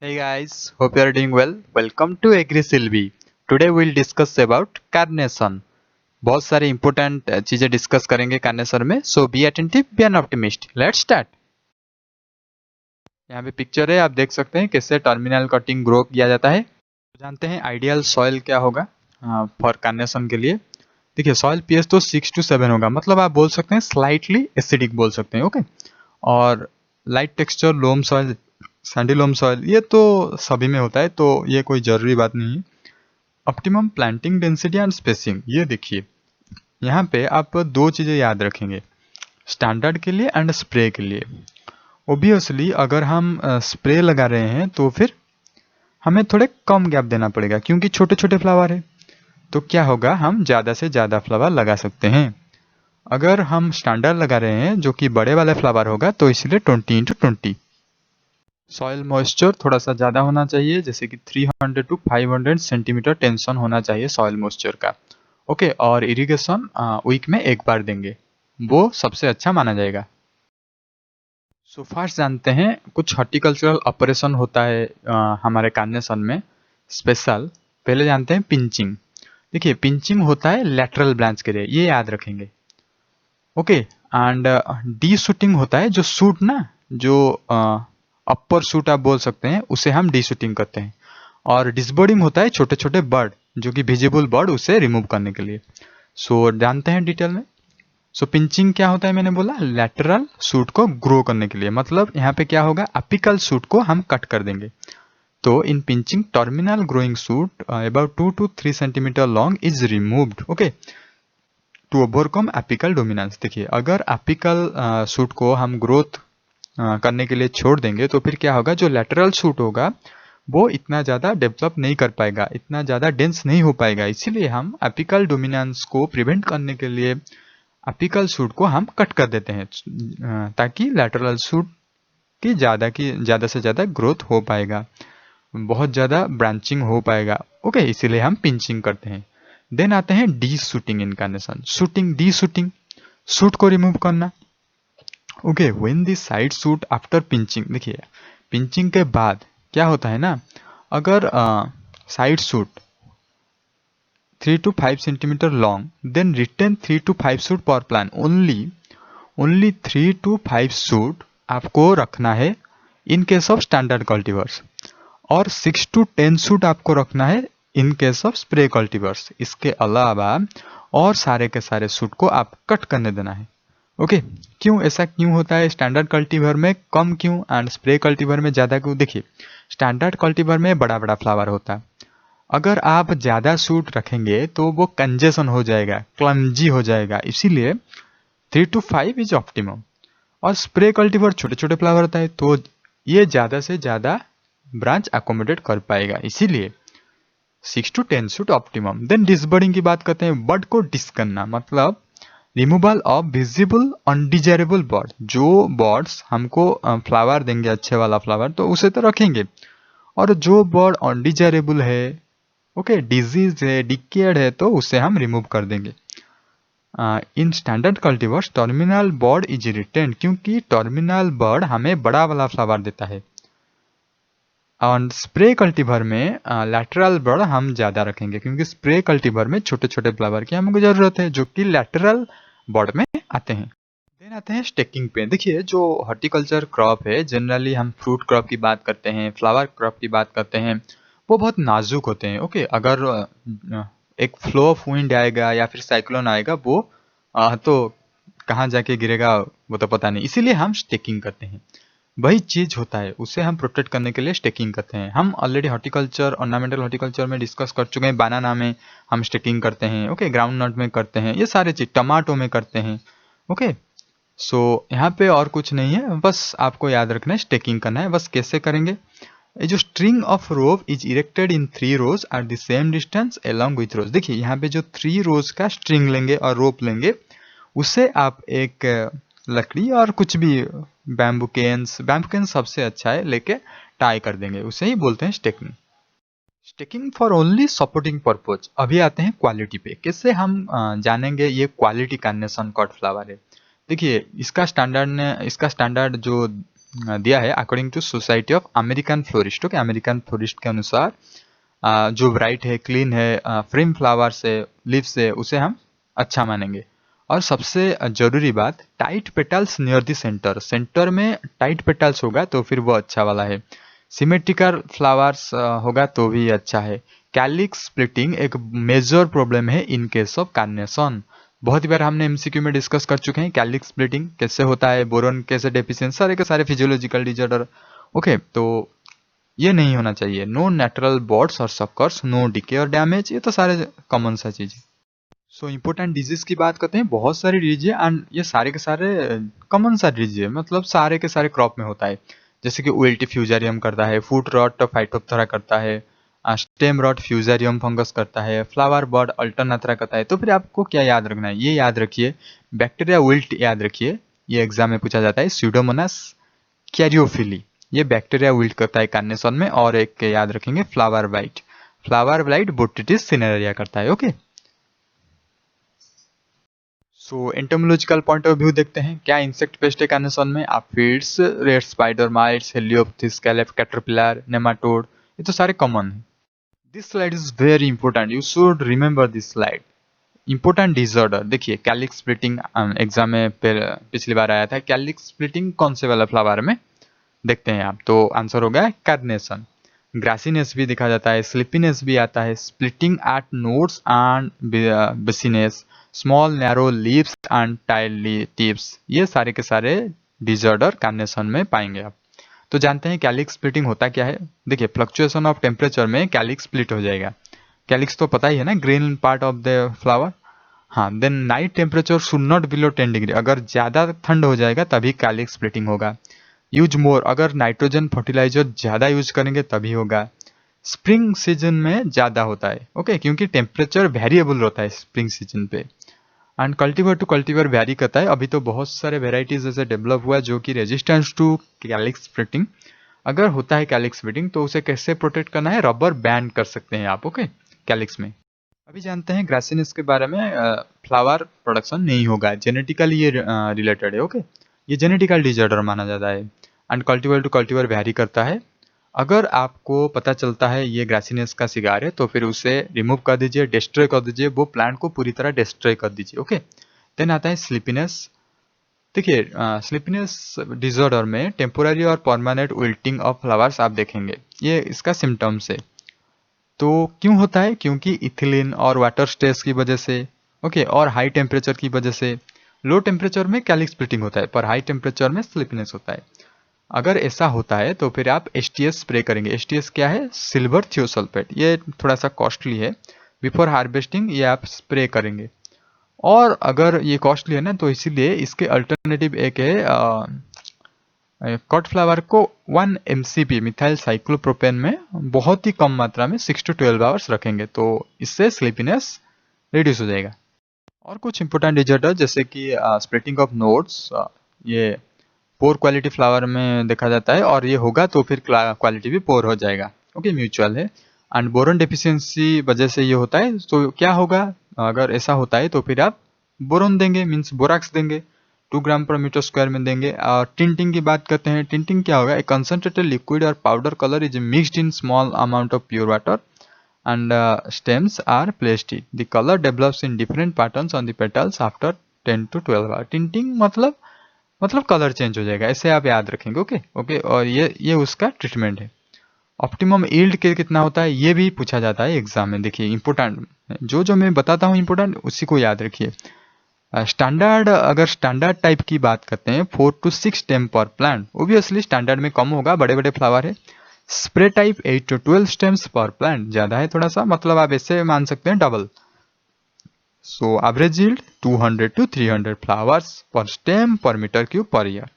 Hey guys, hope you are doing well. Welcome to AgriSylvi. Today we'll discuss about carnation. बहुत सारे important चीजें discuss करेंगे carnation में. So be attentive, be an optimist. Let's start. यहाँ पे picture है, आप देख सकते हैं कैसे टर्मिनल कटिंग ग्रो किया जाता है. जानते हैं आइडियल सॉइल क्या होगा फॉर कार्नेशन के लिए. देखिए सॉइल पीएच तो 6 to 7 होगा, मतलब आप बोल सकते हैं स्लाइटली एसिडिक बोल सकते हैं. ओके. और light texture loam soil, sandy loam soil, ये तो सभी में होता है, तो ये कोई जरूरी बात नहीं है. Optimum planting density and spacing, ये देखिए यहाँ पे आप दो चीज़ें याद रखेंगे, स्टैंडर्ड के लिए एंड स्प्रे के लिए. ओबियसली अगर हम स्प्रे लगा रहे हैं तो फिर हमें थोड़े कम गैप देना पड़ेगा, क्योंकि छोटे छोटे फ्लावर है. तो क्या होगा, हम ज़्यादा से ज़्यादा फ्लावर लगा सकते हैं. अगर हम स्टैंडर्ड लगा रहे हैं जो कि बड़े वाले फ्लावर होगा, तो इसलिए 20x20. सॉइल मॉइस्चर थोड़ा सा ज़्यादा होना चाहिए, जैसे कि 300 to 500 सेंटीमीटर टेंशन होना चाहिए सॉइल मॉइस्चर का. ओके. और इरिगेशन वीक में एक बार देंगे, वो सबसे अच्छा माना जाएगा. सो फर्स्ट जानते हैं कुछ हॉर्टिकल्चरल ऑपरेशन होता है हमारे कार्नेशन में स्पेशल. पहले जानते हैं पिंचिंग. देखिए पिंचिंग होता है लेटरल ब्रांच के लिए, ये याद रखेंगे. ओके. एंड डी शूटिंग होता है, जो शूट ना, जो अपर शूट आप बोल सकते हैं, उसे हम डी शूटिंग करते हैं. और डिसबर्डिंग होता है छोटे छोटे बर्ड, जो कि विजिबल बर्ड, उसे रिमूव करने के लिए. सो जानते हैं डिटेल में. सो पिंचिंग क्या होता है, मैंने बोला लेटरल शूट को ग्रो करने के लिए, मतलब यहाँ पे क्या होगा, अपिकल शूट को हम कट कर देंगे. तो in pinching terminal growing shoot about 2 to 3 centimetre long is removed. Okay. To overcome apical dominance. देखिए अगर एपिकल शूट को हम ग्रोथ करने के लिए छोड़ देंगे, तो फिर क्या होगा, जो लेटरल शूट होगा वो इतना ज़्यादा डेवलप नहीं कर पाएगा, इतना ज़्यादा डेंस नहीं हो पाएगा. इसीलिए हम एपिकल डोमिनेंस को प्रिवेंट करने के लिए एपिकल शूट को हम कट कर देते हैं, ताकि लेटरल शूट की ज़्यादा से ज़्यादा ग्रोथ हो पाएगा, बहुत ज़्यादा ब्रांचिंग हो पाएगा. ओके. इसीलिए हम पिंचिंग करते हैं. देन आते हैं de shooting in carnation. Shooting, de shooting, shoot को रिमूव करना. Okay. When the side shoot after pinching. देखिए पिंचिंग के बाद क्या होता है ना, अगर side shoot 3 to 5 centimetre long, then retain 3 to 5 shoot per plant. Only 3 to 5 shoot आपको रखना है in case of standard cultivars, और 6 to 10 शूट आपको रखना है in case of spray cultivars. इसके अलावा और सारे के सारे शूट को आप कट करने देना है. ओके. क्यों ऐसा क्यों होता है, स्टैंडर्ड कल्टीवर में कम क्यों एंड स्प्रे कल्टीवर में ज़्यादा क्यों? देखिए स्टैंडर्ड कल्टीवर में बड़ा बड़ा फ्लावर होता है, अगर आप ज़्यादा शूट रखेंगे तो वो कंजेशन हो जाएगा, क्लमजी हो जाएगा. इसीलिए 3 to 5 इज ऑप्टिमम. और स्प्रे कल्टीवर छोटे छोटे फ्लावर होता है, तो ये ज़्यादा से ज़्यादा ब्रांच अकोमोडेट कर पाएगा, इसीलिए 6 to 10 शूट ऑप्टिमम. देन डिसबर्डिंग की बात करते हैं. बर्ड को डिस करना मतलब removal of visible undesirable bird. जो बर्ड्स हमको फ्लावर देंगे अच्छे वाला फ्लावर, तो उसे तो रखेंगे, और जो बर्ड अनडिजायरेबल है, ओके, डिजीज है, डिकेड है, तो उसे हम रिमूव कर देंगे. In standard cultivars terminal bud is retained, क्योंकि टर्मिनल बर्ड हमें बड़ा वाला फ्लावर देता है. और स्प्रे कल्टीवर में लैटरल बर्ड हम ज़्यादा रखेंगे, क्योंकि स्प्रे कल्टीवर में छोटे छोटे फ्लावर की हमको ज़रूरत है, जो कि लैटरल बर्ड में आते हैं. देन आते हैं स्टेकिंग पे. देखिए जो हॉर्टिकल्चर क्रॉप है, जनरली हम फ्रूट क्रॉप की बात करते हैं, फ्लावर क्रॉप की बात करते हैं, वो बहुत नाजुक होते हैं. ओके. अगर एक फ्लो ऑफ विंड आएगा या फिर साइक्लोन आएगा, वो तो कहाँ जाके गिरेगा वो तो पता नहीं, इसीलिए हम स्टेकिंग करते हैं. वही चीज होता है, उसे हम प्रोटेक्ट करने के लिए स्टेकिंग करते हैं. हम ऑलरेडी हॉर्टिकल्चर, ऑर्नामेंटल हॉर्टिकल्चर में डिस्कस कर चुके हैं. बनाना में हम स्टेकिंग करते हैं, ओके, ग्राउंड नट में करते हैं, ये सारे चीज, टमाटो में करते हैं. ओके. सो यहाँ पे और कुछ नहीं है, बस आपको याद रखना है, स्टेकिंग करना है. बस कैसे करेंगे, ये जो string of rope is erected in 3 rows at the same distance along with rows. देखिए यहाँ पे जो 3 rows का स्ट्रिंग लेंगे और रोप लेंगे, उसे आप एक लकड़ी और कुछ भी बैम्बू केन्स सबसे अच्छा है, लेके टाई कर देंगे, उसे ही बोलते हैं staking. Staking for only supporting purpose. अभी आते हैं क्वालिटी पे. कैसे हम जानेंगे ये क्वालिटी कार्नेशन कट फ्लावर है. देखिए इसका स्टैंडर्ड जो दिया है according to society of American florist. Okay, American florist के अनुसार जो ब्राइट है, क्लीन है, फ्रेम फ्लावर से, लीव्स से, उसे हम अच्छा मानेंगे। और सबसे जरूरी बात, tight petals near the centre, centre में टाइट पेटल्स होगा तो फिर वो अच्छा वाला है। सिमेट्रिकल फ्लावर्स होगा तो भी अच्छा है। कैलिक्स स्प्लिटिंग एक मेजर प्रॉब्लम है इन केस ऑफ कार्नेशन। बहुत ही बार हमने एमसीक्यू में डिस्कस कर चुके हैं कैलिक्स स्प्लिटिंग कैसे होता है, बोरोन कैसे डेफिशिएंसी, सारे के सारे फिजियोलॉजिकल डिसऑर्डर। ओके, तो ये नहीं होना चाहिए। नो नेचुरल बॉड्स और सकर्स, नो डिके और डैमेज, ये तो सारे कॉमन सा चीज है। सो इम्पोर्टेंट डिजीज की बात करते हैं, बहुत सारी डिजीज है एंड ये सारे के सारे कॉमन सा डिजीज है, मतलब सारे के सारे क्रॉप में होता है। जैसे कि विल्टी फ्यूजारियम करता है, फूट रॉट फाइटोप्थोरा करता है, स्टेम रॉट फ्यूजारियम फंगस करता है, फ्लावर बर्ड अल्टरनाथरा करता है। तो फिर आपको क्या याद रखना है, ये याद रखिए, बैक्टीरिया विल्ट याद रखिए, ये एग्जाम में पूछा जाता है। स्यूडोमोनास कैरियोफिली, ये बैक्टीरिया विल्ट करता है कार्नेशन में। और एक याद रखेंगे flower blight, flower blight Botrytis cinerea करता है। Okay, so entomological point of view देखते हैं, क्या इंसेक्ट पेस्ट है कार्नेशन में। Aphids, red spider mites, Heliothis, कैलेप, कैटरपिलर, नेमाटोड, ये तो सारे कॉमन है। This slide is very important, you should remember this slide. Important disorder देखिए, कैलिक्स स्प्लिटिंग एग्जाम में पिछली बार आया था। कैलिक्स स्प्लिटिंग कौन से वाला फ्लावर में, देखते हैं आप, तो आंसर हो गया कार्नेशन। ग्रासीनेस भी देखा जाता है, स्लिपीनेस भी आता है, स्प्लिटिंग एट नोड्स एंड बेसिनेस, small narrow leaves and tile tips, ये सारे के सारे डिसऑर्डर कार्नेशन में पाएंगे आप। तो जानते हैं कैलिक्स स्प्लिटिंग होता क्या है। देखिए, फ्लक्चुएशन ऑफ टेम्परेचर में कैलिक्स स्प्लिट हो जाएगा। कैलिक्स तो पता ही है ना, green part of the flower. हाँ, then night temperature should not below 10 degree, अगर ज्यादा ठंड हो जाएगा तभी कैलिक्स स्प्लिटिंग होगा। यूज मोर, अगर नाइट्रोजन फर्टिलाइजर ज्यादा यूज करेंगे तभी होगा। स्प्रिंग सीजन में ज्यादा होता है, ओके, क्योंकि टेम्परेचर वेरिएबल होता है स्प्रिंग सीजन पे। And cultivar to cultivar vary करता है। अभी तो बहुत सारे वेराइटीज ऐसे डेवलप हुआ है जो कि रेजिस्टेंस टू कैलिक्स स्प्लिटिंग, अगर होता है कैलिक्स स्प्लिटिंग तो उसे कैसे प्रोटेक्ट करना है, रबर बैंड कर सकते हैं आप। ओके, कैलिक्स में। अभी जानते हैं ग्रासिनेस के बारे में। फ्लावर प्रोडक्शन नहीं होगा, जेनेटिकली ये रिलेटेड है। ओके, ये जेनेटिकल डिसऑर्डर माना जाता है। And cultivar to cultivar vary करता है। अगर आपको पता चलता है ये ग्रासिनेस का शिकार है तो फिर उसे रिमूव कर दीजिए, डिस्ट्रॉय कर दीजिए, वो प्लांट को पूरी तरह डिस्ट्रॉय कर दीजिए। ओके, देन आता है स्लीपीनेस। देखिए, स्लीपीनेस डिसऑर्डर में टेम्पोररी और परमानेंट विल्टिंग ऑफ फ्लावर्स आप देखेंगे, ये इसका सिम्टम्स है। तो क्यों होता है, क्योंकि इथिलीन और वाटर स्ट्रेस की वजह से, ओके, और हाई टेम्परेचर की वजह से। लो टेम्परेचर में कैलिक्स स्प्लिटिंग होता है पर हाई टेम्परेचर में स्लीपीनेस होता है। अगर ऐसा होता है तो फिर आप HTS स्प्रे करेंगे। HTS क्या है, सिल्वर थियोसल्फेट, ये थोड़ा सा कॉस्टली है। बिफोर हार्वेस्टिंग ये आप स्प्रे करेंगे। और अगर ये कॉस्टली है ना, तो इसीलिए इसके अल्टरनेटिव एक है, कट फ्लावर को 1 MCP मिथाइल साइक्लोप्रोपेन में बहुत ही कम मात्रा में 6 to 12 आवर्स रखेंगे, तो इससे स्लीपीनेस रिड्यूस हो जाएगा। और कुछ इंपॉर्टेंट डिसऑर्डर जैसे कि स्प्लिटिंग ऑफ नोड्स, ये पोर क्वालिटी फ्लावर में देखा जाता है, और ये होगा तो फिर क्वालिटी भी पोर हो जाएगा। ओके, म्यूचुअल है। एंड बोरॉन डेफिशिएंसी वजह से ये होता है, तो क्या होगा, अगर ऐसा होता है तो फिर आप बोरॉन देंगे, मीन्स बोराक्स देंगे, 2 ग्राम पर मीटर स्क्वायर में देंगे। और टिंटिंग की बात करते हैं, टिंटिंग क्या होगा, ए कंसंट्रेटेड लिक्विड और powder colour is mixed in small amount of pure water and stems are placed it. The color develops in different patterns on the petals after 10 to 12 hours. टिंटिंग मतलब कलर चेंज हो जाएगा, ऐसे आप याद रखेंगे। Okay okay, और ये उसका ट्रीटमेंट है। ऑप्टिमम यील्ड के कितना होता है, ये भी पूछा जाता है एग्जाम में। देखिए, इंपॉर्टेंट जो मैं बताता हूँ इंपॉर्टेंट, उसी को याद रखिए। स्टैंडर्ड, अगर स्टैंडर्ड टाइप की बात करते हैं, 4 to 6 स्टेम पर प्लांट, ओबियसली स्टैंडर्ड में कम होगा, बड़े बड़े फ्लावर है। स्प्रे टाइप 8 to 12 स्टेम्स पर प्लांट, ज्यादा है थोड़ा सा, मतलब आप ऐसे मान सकते हैं double. So average yield 200 to 300 flowers पर स्टेम पर मीटर क्यूब पर ईयर।